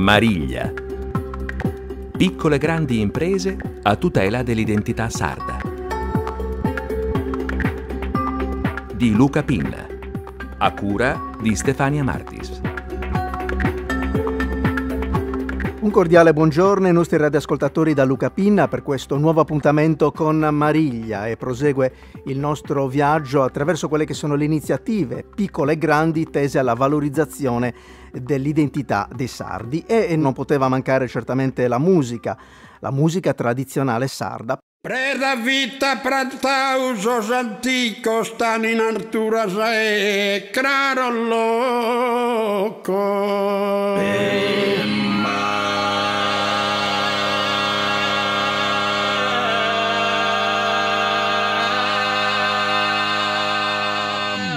Mariglia. Piccole e grandi imprese a tutela dell'identità sarda. Di Luca Pinna, a cura di Stefania Martis. Un cordiale buongiorno ai nostri radioascoltatori da Luca Pinna per questo nuovo appuntamento con Mariglia, e prosegue il nostro viaggio attraverso quelle che sono le iniziative piccole e grandi tese alla valorizzazione dell'identità dei sardi, e non poteva mancare certamente la musica tradizionale sarda. Preda vita pratausos anticos stan in artura se craro loco.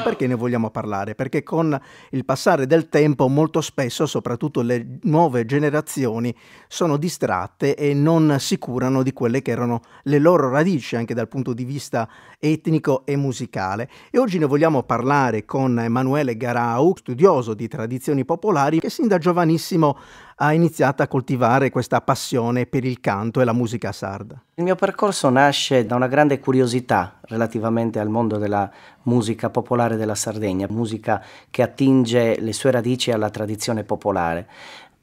Perché ne vogliamo parlare? Perché con il passare del tempo molto spesso, soprattutto le nuove generazioni, sono distratte e non si curano di quelle che erano le loro radici anche dal punto di vista etnico e musicale. E oggi ne vogliamo parlare con Emanuele Garau, studioso di tradizioni popolari, che sin da giovanissimo ha iniziato a coltivare questa passione per il canto e la musica sarda. Il mio percorso nasce da una grande curiosità relativamente al mondo della musica popolare della Sardegna, musica che attinge le sue radici alla tradizione popolare.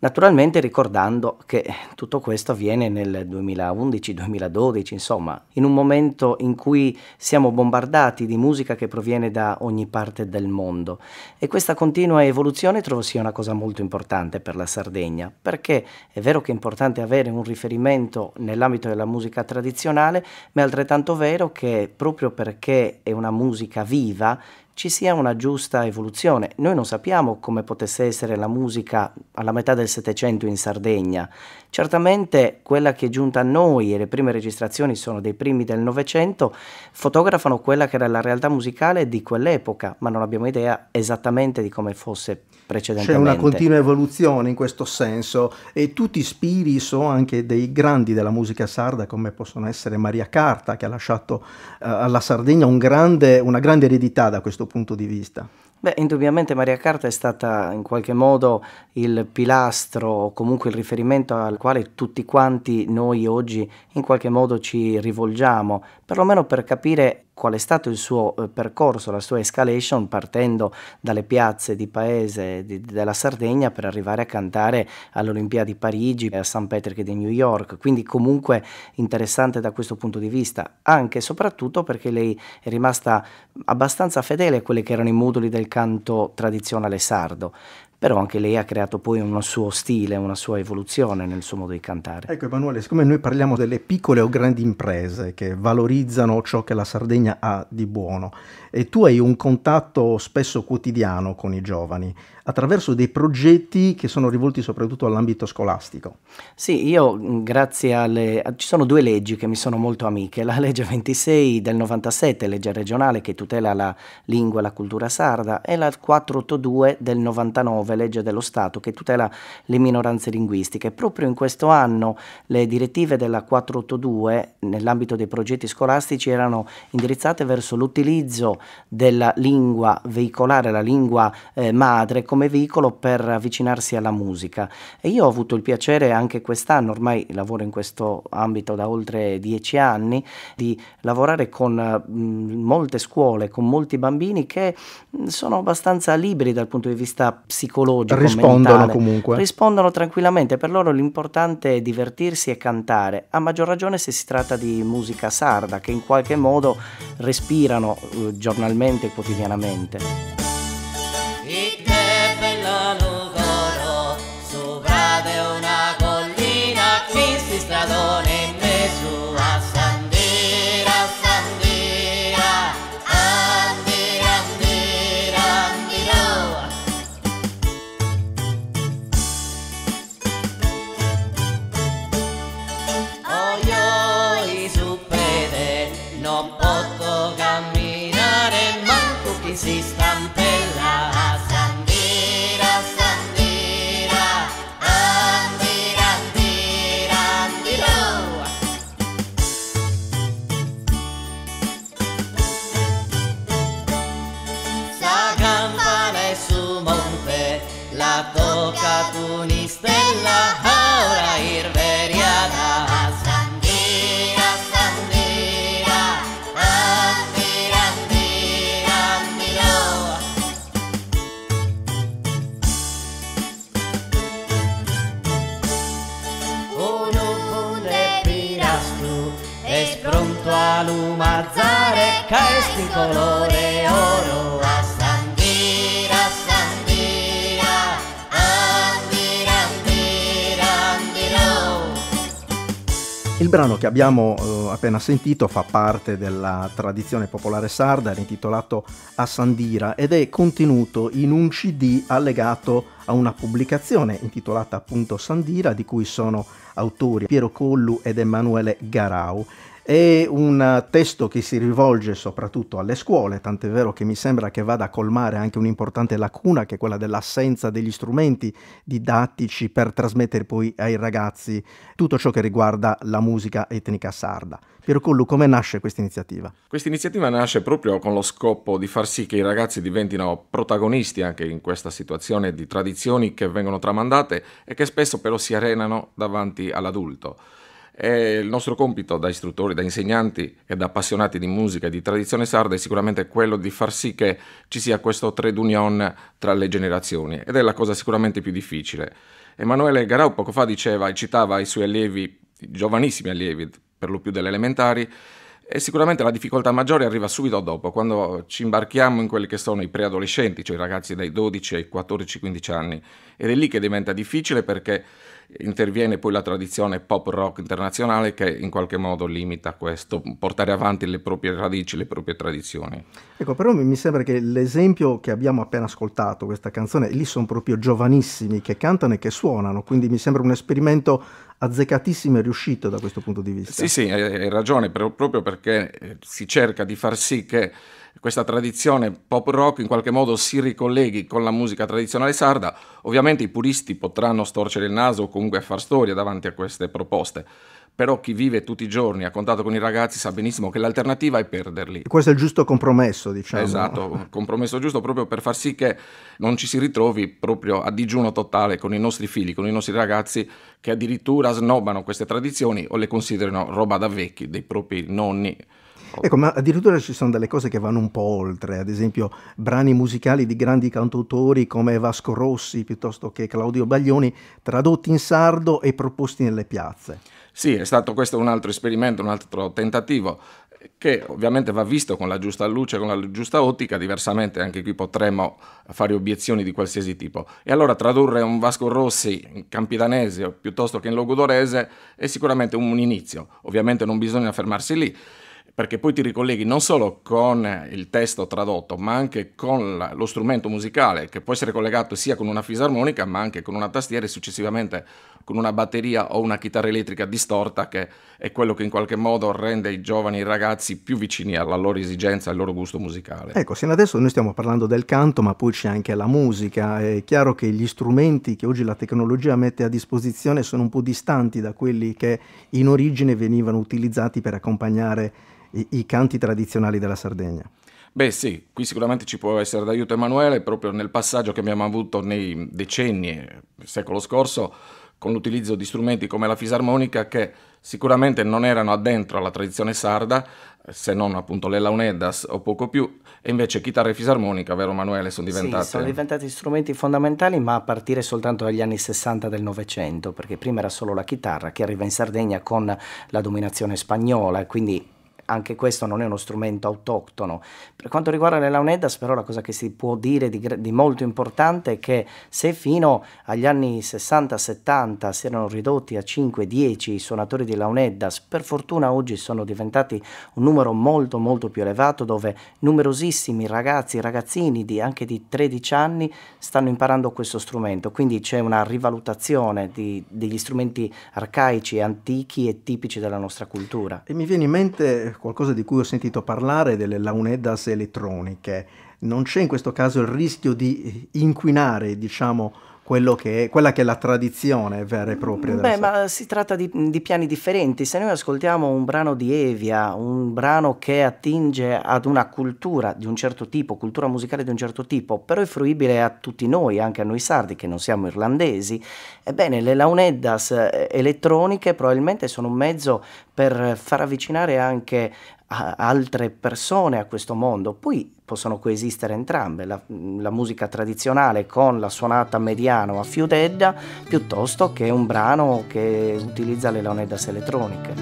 Naturalmente ricordando che tutto questo avviene nel 2011-2012, insomma, in un momento in cui siamo bombardati di musica che proviene da ogni parte del mondo. E questa continua evoluzione trovo sia una cosa molto importante per la Sardegna, perché è vero che è importante avere un riferimento nell'ambito della musica tradizionale, ma è altrettanto vero che proprio perché è una musica viva, ci sia una giusta evoluzione. Noi non sappiamo come potesse essere la musica alla metà del Settecento in Sardegna. Certamente quella che è giunta a noi, e le prime registrazioni sono dei primi del Novecento, fotografano quella che era la realtà musicale di quell'epoca, ma non abbiamo idea esattamente di come fosse precedentemente. C'è una continua evoluzione in questo senso, e tu ti ispiri, so, anche dei grandi della musica sarda, come possono essere Maria Carta, che ha lasciato alla Sardegna una grande eredità da questo punto di vista. Beh, indubbiamente Maria Carta è stata in qualche modo il pilastro, o comunque il riferimento al quale tutti quanti noi oggi in qualche modo ci rivolgiamo, perlomeno per capire qual è stato il suo percorso, la sua escalation, partendo dalle piazze di paese della Sardegna per arrivare a cantare alle Olimpiadi di Parigi e a St. Patrick di New York. Quindi comunque interessante da questo punto di vista, anche e soprattutto perché lei è rimasta abbastanza fedele a quelli che erano i moduli del canto tradizionale sardo. Però anche lei ha creato poi un suo stile, una sua evoluzione nel suo modo di cantare. Ecco Emanuele, siccome noi parliamo delle piccole o grandi imprese che valorizzano ciò che la Sardegna ha di buono, e tu hai un contatto spesso quotidiano con i giovani, attraverso dei progetti che sono rivolti soprattutto all'ambito scolastico. Sì, io grazie ci sono due leggi che mi sono molto amiche, la legge 26 del 97, legge regionale che tutela la lingua e la cultura sarda, e la 482 del 99, legge dello Stato che tutela le minoranze linguistiche. Proprio in questo anno le direttive della 482 nell'ambito dei progetti scolastici erano indirizzate verso l'utilizzo della lingua veicolare, la lingua madre, come veicolo per avvicinarsi alla musica. E io ho avuto il piacere anche quest'anno, ormai lavoro in questo ambito da oltre 10 anni, di lavorare con molte scuole, con molti bambini che sono abbastanza liberi dal punto di vista psicologico, rispondono mentale. Comunque. Rispondono tranquillamente, per loro l'importante è divertirsi e cantare, a maggior ragione se si tratta di musica sarda, che in qualche modo respirano giornalmente e quotidianamente. Bella Lugoro, sopra di una collina, questi stradone in mezzo a Sandira, Sandira, Andira, Andira, Andira. Oh, io su pede, non posso camminare, manco chi si stampella. La tocca tu ni stella lumazzare caesti colore oro a Sandira, Sandira, Andira, Andira, Andiro. Il brano che abbiamo appena sentito fa parte della tradizione popolare sarda, intitolato A Sandira, ed è contenuto in un CD allegato a una pubblicazione intitolata appunto Sandira, di cui sono autori Piero Collu ed Emanuele Garau. È un testo che si rivolge soprattutto alle scuole, tant'è vero che mi sembra che vada a colmare anche un'importante lacuna, che è quella dell'assenza degli strumenti didattici per trasmettere poi ai ragazzi tutto ciò che riguarda la musica etnica sarda. Piero Collu, come nasce questa iniziativa? Questa iniziativa nasce proprio con lo scopo di far sì che i ragazzi diventino protagonisti anche in questa situazione di tradizioni che vengono tramandate e che spesso però si arenano davanti all'adulto. E il nostro compito da istruttori, da insegnanti e da appassionati di musica e di tradizione sarda è sicuramente quello di far sì che ci sia questo trade union tra le generazioni, ed è la cosa sicuramente più difficile. Emanuele Garau poco fa diceva e citava i suoi allievi, i giovanissimi allievi, per lo più delle elementari, e sicuramente la difficoltà maggiore arriva subito dopo, quando ci imbarchiamo in quelli che sono i preadolescenti, cioè i ragazzi dai 12 ai 14-15 anni, ed è lì che diventa difficile perché interviene poi la tradizione pop rock internazionale che in qualche modo limita questo, portare avanti le proprie radici, le proprie tradizioni. Ecco, però mi sembra che l'esempio che abbiamo appena ascoltato, questa canzone, lì sono proprio giovanissimi che cantano e che suonano, quindi mi sembra un esperimento azzeccatissimo e riuscito da questo punto di vista. Sì, hai ragione, proprio perché si cerca di far sì che questa tradizione pop rock in qualche modo si ricolleghi con la musica tradizionale sarda. Ovviamente i puristi potranno storcere il naso o comunque far storia davanti a queste proposte, però chi vive tutti i giorni a contatto con i ragazzi sa benissimo che l'alternativa è perderli. Questo è il giusto compromesso, diciamo. Esatto, un compromesso giusto proprio per far sì che non ci si ritrovi proprio a digiuno totale con i nostri figli, con i nostri ragazzi che addirittura snobbano queste tradizioni o le considerano roba da vecchi, dei propri nonni. Ecco, ma addirittura ci sono delle cose che vanno un po' oltre, ad esempio brani musicali di grandi cantautori come Vasco Rossi piuttosto che Claudio Baglioni, tradotti in sardo e proposti nelle piazze. Sì, è stato questo un altro esperimento, un altro tentativo che ovviamente va visto con la giusta luce, con la giusta ottica, diversamente anche qui potremmo fare obiezioni di qualsiasi tipo. E allora tradurre un Vasco Rossi in campidanese piuttosto che in logudorese è sicuramente un inizio. Ovviamente non bisogna fermarsi lì, perché poi ti ricolleghi non solo con il testo tradotto, ma anche con lo strumento musicale, che può essere collegato sia con una fisarmonica, ma anche con una tastiera e successivamente con una batteria o una chitarra elettrica distorta, che è quello che in qualche modo rende i giovani, i ragazzi più vicini alla loro esigenza, al loro gusto musicale. Ecco, sino adesso noi stiamo parlando del canto, ma poi c'è anche la musica. È chiaro che gli strumenti che oggi la tecnologia mette a disposizione sono un po' distanti da quelli che in origine venivano utilizzati per accompagnare i canti tradizionali della Sardegna. Beh sì, qui sicuramente ci può essere d'aiuto Emanuele, proprio nel passaggio che abbiamo avuto nei decenni, del secolo scorso, con l'utilizzo di strumenti come la fisarmonica, che sicuramente non erano addentro alla tradizione sarda, se non appunto le launeddas o poco più, e invece chitarra e fisarmonica, vero Emanuele, sono diventate... Sì, sono diventati strumenti fondamentali, ma a partire soltanto dagli anni 60 del Novecento, perché prima era solo la chitarra che arriva in Sardegna con la dominazione spagnola, e quindi anche questo non è uno strumento autoctono. Per quanto riguarda le launeddas, però, la cosa che si può dire di molto importante è che se fino agli anni 60-70 si erano ridotti a 5-10 i suonatori di launeddas, per fortuna oggi sono diventati un numero molto molto più elevato, dove numerosissimi ragazzi e ragazzini anche di 13 anni stanno imparando questo strumento, quindi c'è una rivalutazione degli strumenti arcaici, antichi e tipici della nostra cultura. E mi viene in mente qualcosa di cui ho sentito parlare, delle launeddas elettroniche. Non c'è in questo caso il rischio di inquinare, diciamo, quella che è la tradizione vera e propria della ma si tratta di piani differenti. Se noi ascoltiamo un brano di Evia, un brano che attinge ad una cultura di un certo tipo, cultura musicale di un certo tipo, però è fruibile a tutti noi, anche a noi sardi che non siamo irlandesi, ebbene le launeddas elettroniche probabilmente sono un mezzo per far avvicinare anche altre persone a questo mondo. Poi possono coesistere entrambe, la musica tradizionale con la suonata mediana o a fiudedda, piuttosto che un brano che utilizza le launeddas elettroniche.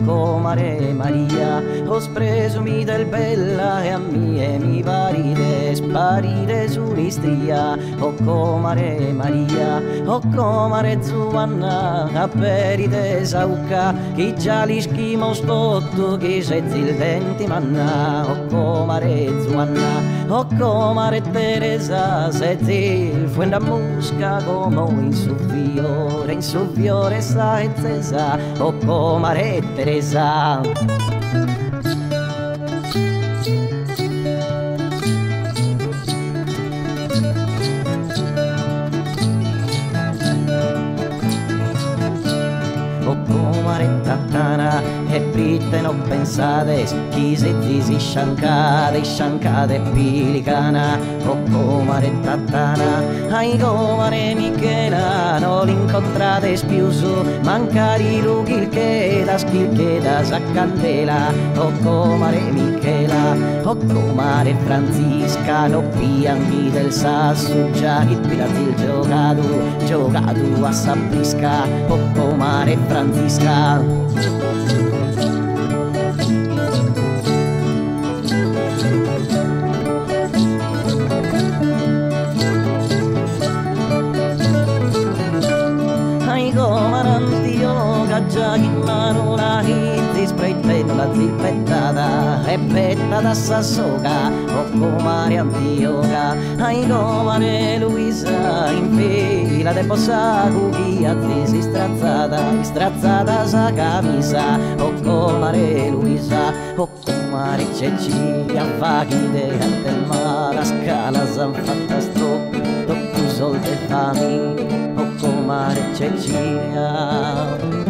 comare Maria, ho spresumi del bella e a mie mi paride, sparire su un'istria, o comare Maria, o comare Zuanna, a perite saucca, chi già li schimo stotto, chi sezzi il denti manna, o comare Zuanna, o comare Teresa, sezzi il fuenda musca, come in su fiore sa e zesa, o comare Teresa. Tattana e pritte non pensate, schisi si sciancate pilicana, o comare tattana, ai comare Michela, non l'incontrate spiuso, mancari lughi il che da schilcheda s'accandela, o comare Michela, o comare Francisca, no pianchi del sasso, già chi pilati il giocato a Sabrisca, o comare Francisca. Ai comarantio già in mano una hit spreitendo la zippettata e pettata sassoca o comare Antioca ai comare Luisa in fila de possa cucchia si strazzata sa camisa o comare Luisa o comare Cecilia fachide del mare a scala s'han fatta stop dopo soldi e fami o comare Cecilia.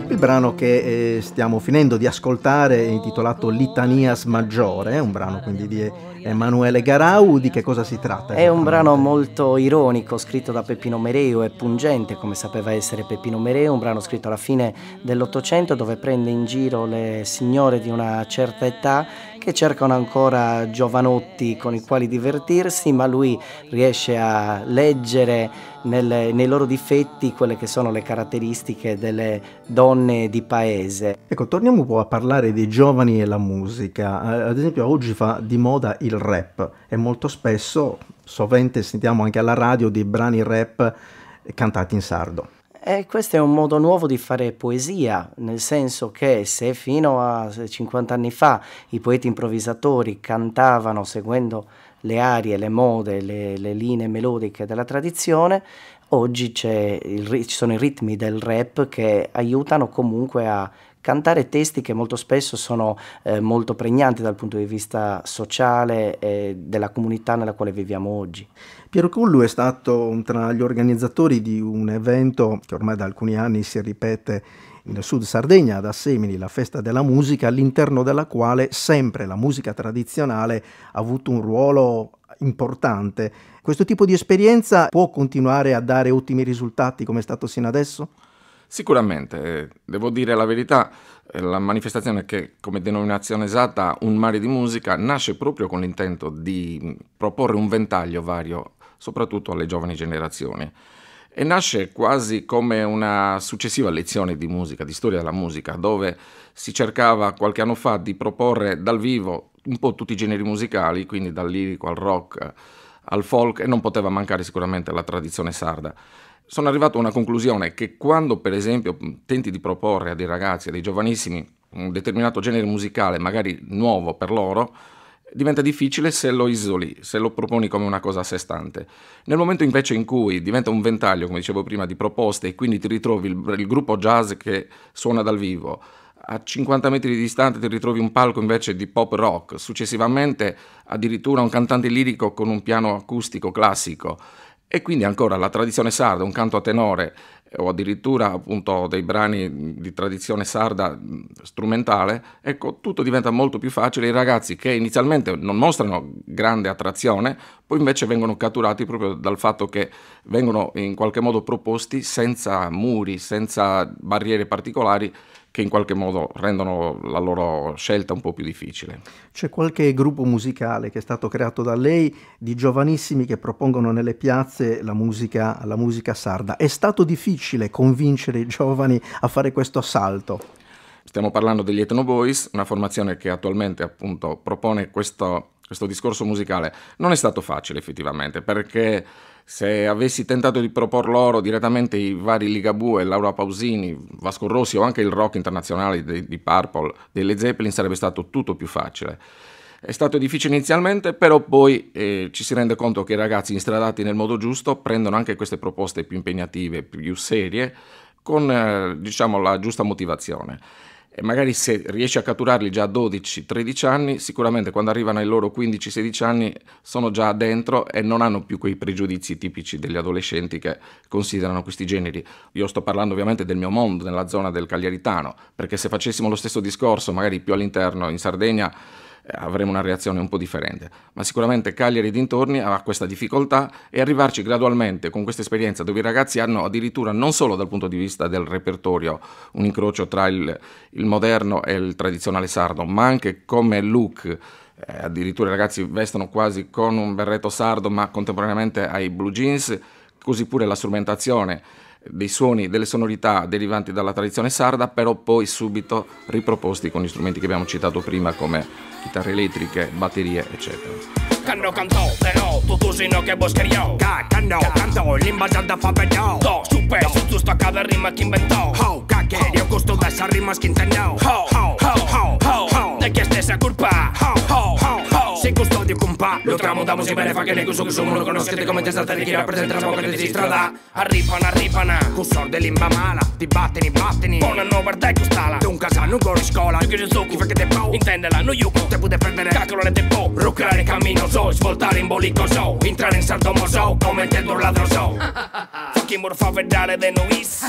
Il brano che stiamo finendo di ascoltare è intitolato Litanias Maggiore, è un brano quindi di Emanuele Garau. Di che cosa si tratta? È un brano molto ironico, scritto da Peppino Mereu e pungente come sapeva essere Peppino Mereu, un brano scritto alla fine dell'Ottocento dove prende in giro le signore di una certa età che cercano ancora giovanotti con i quali divertirsi, ma lui riesce a leggere nei loro difetti quelle che sono le caratteristiche delle donne di paese. Ecco, torniamo un po' a parlare dei giovani e la musica. Ad esempio oggi fa di moda il rap e molto spesso, sovente sentiamo anche alla radio dei brani rap cantati in sardo. E questo è un modo nuovo di fare poesia, nel senso che se fino a 50 anni fa i poeti improvvisatori cantavano seguendo le arie, le mode, le linee melodiche della tradizione, oggi ci sono i ritmi del rap che aiutano comunque a cantare testi che molto spesso sono molto pregnanti dal punto di vista sociale e della comunità nella quale viviamo oggi. Piero Cullu è stato tra gli organizzatori di un evento che ormai da alcuni anni si ripete nel sud Sardegna, ad Assemini, la festa della musica, all'interno della quale sempre la musica tradizionale ha avuto un ruolo importante. Questo tipo di esperienza può continuare a dare ottimi risultati come è stato sino adesso? Sicuramente, devo dire la verità, la manifestazione che come denominazione esatta Un mare di musica nasce proprio con l'intento di proporre un ventaglio vario, soprattutto alle giovani generazioni. E nasce quasi come una successiva lezione di musica, di storia della musica, dove si cercava qualche anno fa di proporre dal vivo un po' tutti i generi musicali, quindi dal lirico al rock, al folk, e non poteva mancare sicuramente la tradizione sarda. Sono arrivato a una conclusione che quando, per esempio, tenti di proporre a dei ragazzi, a dei giovanissimi, un determinato genere musicale, magari nuovo per loro, diventa difficile se lo isoli, se lo proponi come una cosa a sé stante. Nel momento invece in cui diventa un ventaglio, come dicevo prima, di proposte e quindi ti ritrovi il gruppo jazz che suona dal vivo, a 50 metri di distanza ti ritrovi un palco invece di pop rock, successivamente addirittura un cantante lirico con un piano acustico classico, e quindi ancora la tradizione sarda, un canto a tenore o addirittura appunto dei brani di tradizione sarda strumentale, ecco, tutto diventa molto più facile. I ragazzi che inizialmente non mostrano grande attrazione, poi invece vengono catturati proprio dal fatto che vengono in qualche modo proposti senza muri, senza barriere particolari, che in qualche modo rendono la loro scelta un po' più difficile. C'è qualche gruppo musicale che è stato creato da lei di giovanissimi che propongono nelle piazze la musica sarda. È stato difficile convincere i giovani a fare questo salto? Stiamo parlando degli Ethno Boys, una formazione che attualmente appunto propone questo discorso musicale. Non è stato facile effettivamente, perché se avessi tentato di propor loro direttamente i vari Ligabue, Laura Pausini, Vasco Rossi o anche il rock internazionale di Purple, dei Led Zeppelin, sarebbe stato tutto più facile. È stato difficile inizialmente, però poi ci si rende conto che i ragazzi instradati nel modo giusto prendono anche queste proposte più impegnative, più serie, con diciamo la giusta motivazione. E magari se riesci a catturarli già a 12-13 anni, sicuramente quando arrivano ai loro 15-16 anni sono già dentro e non hanno più quei pregiudizi tipici degli adolescenti che considerano questi generi. Io sto parlando ovviamente del mio mondo, nella zona del Cagliaritano, perché se facessimo lo stesso discorso, magari più all'interno, in Sardegna, avremo una reazione un po' differente, ma sicuramente Cagliari e dintorni ha questa difficoltà, e arrivarci gradualmente con questa esperienza dove i ragazzi hanno addirittura, non solo dal punto di vista del repertorio, un incrocio tra il moderno e il tradizionale sardo, ma anche come look. Addirittura i ragazzi vestono quasi con un berretto sardo, ma contemporaneamente ai blue jeans, così pure la strumentazione dei suoni, delle sonorità derivanti dalla tradizione sarda, però poi subito riproposti con gli strumenti che abbiamo citato prima, come chitarre elettriche, batterie, eccetera. Cantò, però tutto sino che boscheriò. Cantò, l'invasata fa vedò. Super, su sto cava rima che inventò. Cacche, io costo da essa rima che intendò. Da chi è stessa colpa. Se custodio compa, lo tramutamo si bene fa che ne che sono conoscete come te state chi rappresenta la poca di strada. Arrivana, con sorte limba mala, ti batteni. Buona no guarda costala, un casano con scuola, che ci so chi fa che te po. Intendela, no io te puoi prendere calcolo le tempo. Roccare cammino so, svoltare in bolico so, entrare in salto so, come te do ladro so. Fucking morfa vedere de nois.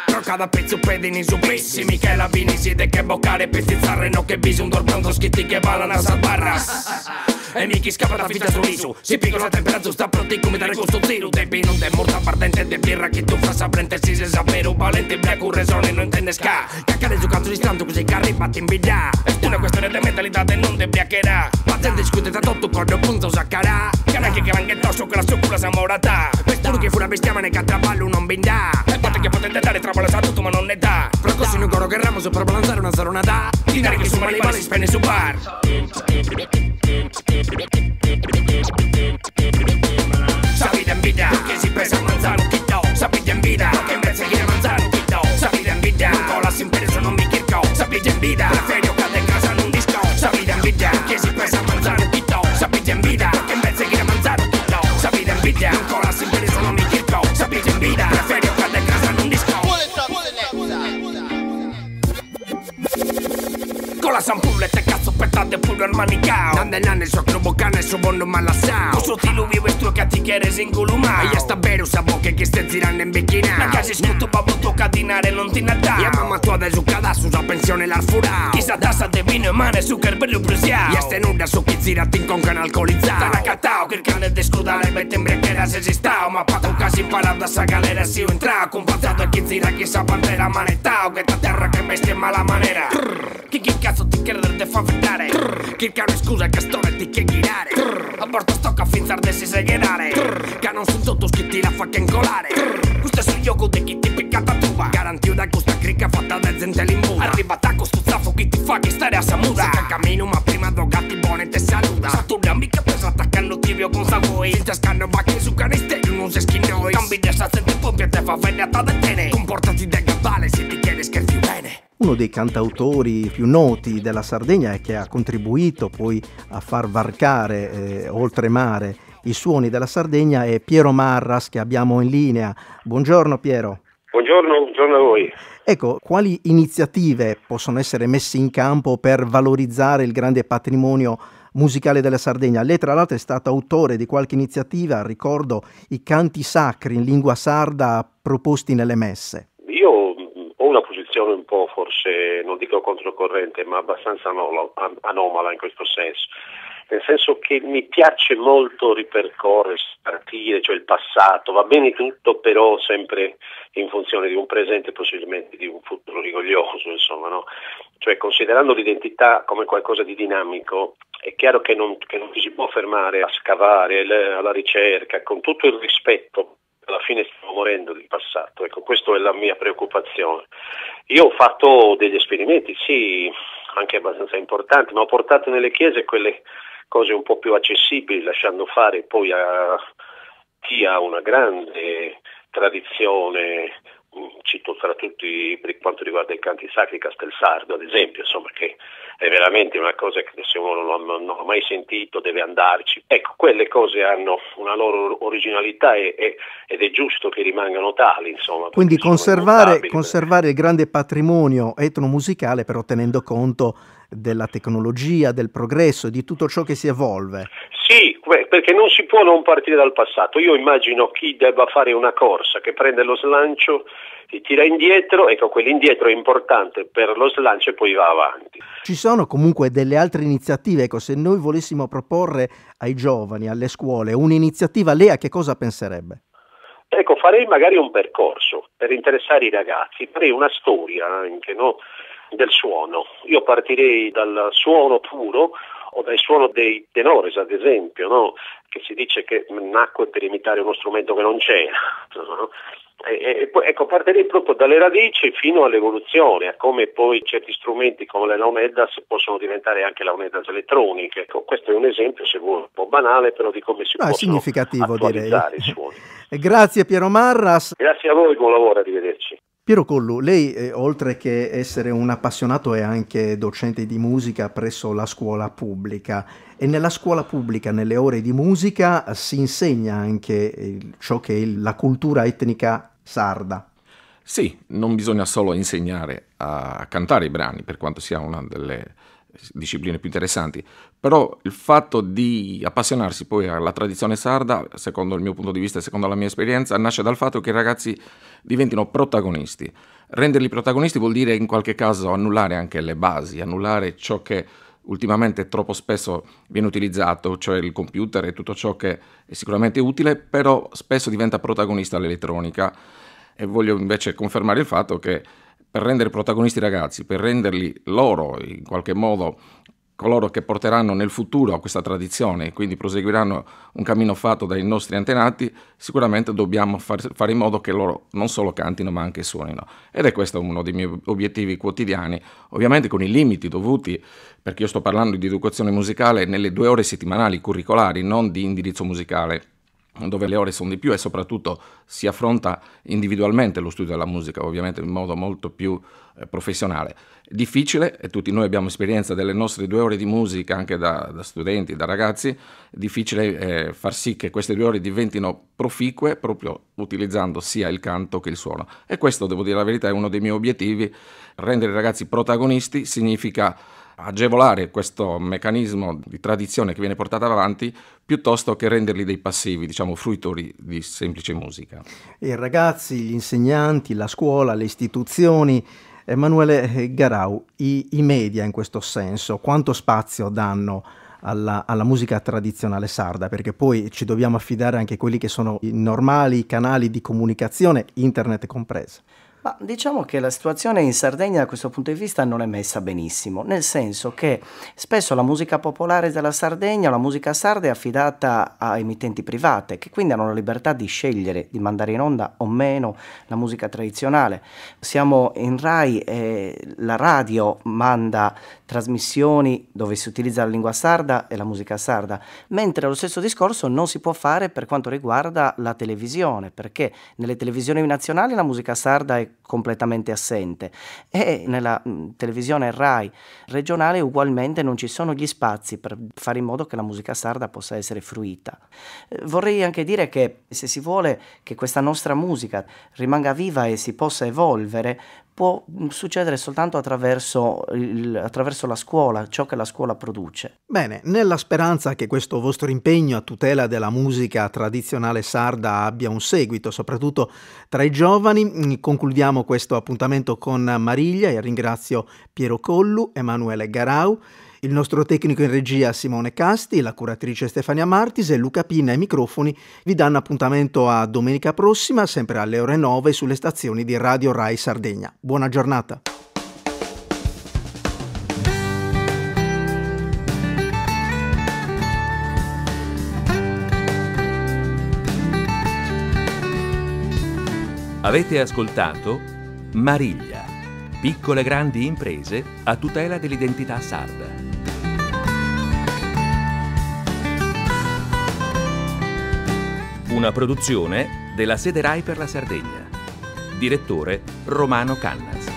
Roccada pezzo pedini su pessi, Michela Vini siete che boccare pestizzare no che bisogno dormendo schitti che ballano a salbarras. E Miki scappa da fitta sul riso, si piccola la temperatura sta pronti come dare gusto zero. Debi non de morta pardente de birra che tu fa saprente si se sapere un valente black un resone non intende ska. Caccare su canto di stanto così che arriva ti invida. È una questione di mentalità e non de biaccherà. Ma gente discute tra tutto con il punto saccarà. Che non è che anche tosso con la sua cura sa morata. Questo che fu una bestiama ne catravallo non bindà. E parte che potete dare tra bola sa tutto ma non ne dà. Però così non corro che ramo per balanzare una serenità. Di dare che su mani male spende su bar. Sapete in vita che si pensa a mangiare un chitto. Sapete in vita che invece che mangiare un chitto. Sapete in vita un po' la simpereso non mi chirco. Sapete in vita preferio cade in casa in un disco. Sapete in vita che si pensa a mangiare un chitto. Sapete in vita che invece che mangiare un chitto. Sapete in vita un po' la simpereso non mi chirco. Sapete in vita preferio cade in casa in un disco. Con la sampulletta cazzo pettate pure al manicao. Nanne so clubo cane su bondo malassao. Con sottile uvi vestro che ti chiede singolumao. E sta bene sa bocche che stai girando in bicchina. La casa scuto babbo tocca dinare non ti nadà. E mamma tua da zuccada su sa pensione l'arfurao. Chissà tassa de vino e mane zuccher per lo presiao. E ste nuda su chi zirati in con canal alcolizzato. Tana catao che il cane de scudare mette in brecchera se si stao. Ma pato casi imparato da sa galera si entrao. Compazzato e chi zira chi sa pantera manetao. Che ta terra che bestia in mala manera. Chi cazzo ti chiede te fa vedere. Che caro scusa che storia ti chiede girare. A bordo stocca finzar de si segherare. Che non sono tutto schitti la fa che incolare. Questo è sul gioco di chi ti picca tua. Garantio da questa cricca fatta da gente l'imbuda. Arrivata con sto zaffo chi ti fa che stare a samuda. Che cammino ma prima drogati buone te saluta. Saturna mica preso attaccando tibio con savoi. Il tascano bacche su canesteri non si schinoi. Cambi di sta senti pompia te fa venata da tene. Comportati da gabale se ti chiede scherzi bene. Uno dei cantautori più noti della Sardegna e che ha contribuito poi a far varcare oltremare i suoni della Sardegna è Piero Marras, che abbiamo in linea. Buongiorno Piero. Buongiorno a voi. Ecco, quali iniziative possono essere messe in campo per valorizzare il grande patrimonio musicale della Sardegna? Lei tra l'altro è stato autore di qualche iniziativa, ricordo i canti sacri in lingua sarda proposti nelle messe. Io ho una posizione un po' forse, non dico controcorrente, ma abbastanza anomala in questo senso. Nel senso che mi piace molto ripercorrere, partire, cioè il passato, va bene tutto, però sempre in funzione di un presente, possibilmente di un futuro rigoglioso, insomma, no? Cioè considerando l'identità come qualcosa di dinamico, è chiaro che non ci si può fermare a scavare, alla ricerca, con tutto il rispetto. Alla fine stiamo morendo di passato. Ecco, questa è la mia preoccupazione. Io ho fatto degli esperimenti, sì, anche abbastanza importanti, ma ho portato nelle chiese quelle cose un po' più accessibili, lasciando fare poi a chi ha una grande tradizione, cito tra tutti per quanto riguarda i canti sacri Castelsardo ad esempio, insomma, che è veramente una cosa che se uno non ha mai sentito deve andarci. Ecco, quelle cose hanno una loro originalità ed è giusto che rimangano tali, insomma. Quindi conservare il grande patrimonio etnomusicale, però tenendo conto della tecnologia, del progresso, di tutto ciò che si evolve. Sì, perché non si può non partire dal passato. Io immagino chi debba fare una corsa, che prende lo slancio, si tira indietro, ecco, quell'indietro è importante per lo slancio e poi va avanti. Ci sono comunque delle altre iniziative, ecco, se noi volessimo proporre ai giovani, alle scuole, un'iniziativa, lei a che cosa penserebbe? Ecco, farei magari un percorso per interessare i ragazzi, farei una storia anche, no, del suono. Io partirei dal suono puro o dal suono dei tenores, ad esempio, no? Che si dice che nacque per imitare uno strumento che non c'era, no? E poi, ecco, partirei proprio dalle radici fino all'evoluzione, a come poi certi strumenti come le launeddas possono diventare anche launeddas elettroniche. Ecco, questo è un esempio, se vuoi, un po' banale, però di come si possono attualizzare i suoni. Grazie Piero Marras. Grazie a voi, buon lavoro, arrivederci. Piero Collu, lei oltre che essere un appassionato è anche docente di musica presso la scuola pubblica e nella scuola pubblica, nelle ore di musica, si insegna anche ciò che è la cultura etnica sarda. Sì, non bisogna solo insegnare a cantare i brani, per quanto sia una delle discipline più interessanti, però il fatto di appassionarsi poi alla tradizione sarda, secondo il mio punto di vista e secondo la mia esperienza, nasce dal fatto che i ragazzi diventino protagonisti. Renderli protagonisti vuol dire in qualche caso annullare anche le basi, annullare ciò che ultimamente troppo spesso viene utilizzato, cioè il computer e tutto ciò che è sicuramente utile, però spesso diventa protagonista l'elettronica. E voglio invece confermare il fatto che per rendere protagonisti i ragazzi, per renderli loro in qualche modo coloro che porteranno nel futuro a questa tradizione e quindi proseguiranno un cammino fatto dai nostri antenati, sicuramente dobbiamo fare in modo che loro non solo cantino ma anche suonino. Ed è questo uno dei miei obiettivi quotidiani, ovviamente con i limiti dovuti, perché io sto parlando di educazione musicale nelle 2 ore settimanali curricolari, non di indirizzo musicale, dove le ore sono di più e soprattutto si affronta individualmente lo studio della musica, ovviamente in modo molto più professionale. È difficile, e tutti noi abbiamo esperienza delle nostre 2 ore di musica, anche da studenti, da ragazzi, è difficile far sì che queste 2 ore diventino proficue proprio utilizzando sia il canto che il suono. E questo, devo dire la verità, è uno dei miei obiettivi. Rendere i ragazzi protagonisti significa agevolare questo meccanismo di tradizione che viene portato avanti piuttosto che renderli dei passivi, diciamo fruitori di semplice musica. I ragazzi, gli insegnanti, la scuola, le istituzioni, Emanuele Garau, i media in questo senso, quanto spazio danno alla musica tradizionale sarda? Perché poi ci dobbiamo affidare anche a quelli che sono i normali canali di comunicazione, internet compreso. Ma diciamo che la situazione in Sardegna da questo punto di vista non è messa benissimo, nel senso che spesso la musica popolare della Sardegna, la musica sarda è affidata a emittenti private che quindi hanno la libertà di scegliere di mandare in onda o meno la musica tradizionale. Siamo in Rai e la radio manda trasmissioni dove si utilizza la lingua sarda e la musica sarda, mentre lo stesso discorso non si può fare per quanto riguarda la televisione, perché nelle televisioni nazionali la musica sarda è completamente assente e nella televisione Rai regionale ugualmente non ci sono gli spazi per fare in modo che la musica sarda possa essere fruita. Vorrei anche dire che se si vuole che questa nostra musica rimanga viva e si possa evolvere, può succedere soltanto attraverso la scuola, ciò che la scuola produce. Bene, nella speranza che questo vostro impegno a tutela della musica tradizionale sarda abbia un seguito, soprattutto tra i giovani, concludiamo questo appuntamento con Mariglia e ringrazio Piero Collu, Emanuele Garau, il nostro tecnico in regia Simone Casti, la curatrice Stefania Martis e Luca Pinna ai microfoni vi danno appuntamento a domenica prossima, sempre alle ore 9 sulle stazioni di Radio Rai Sardegna. Buona giornata. Avete ascoltato Mariglia, piccole e grandi imprese a tutela dell'identità sarda. Una produzione della sede RAI per la Sardegna. Direttore Romano Cannas.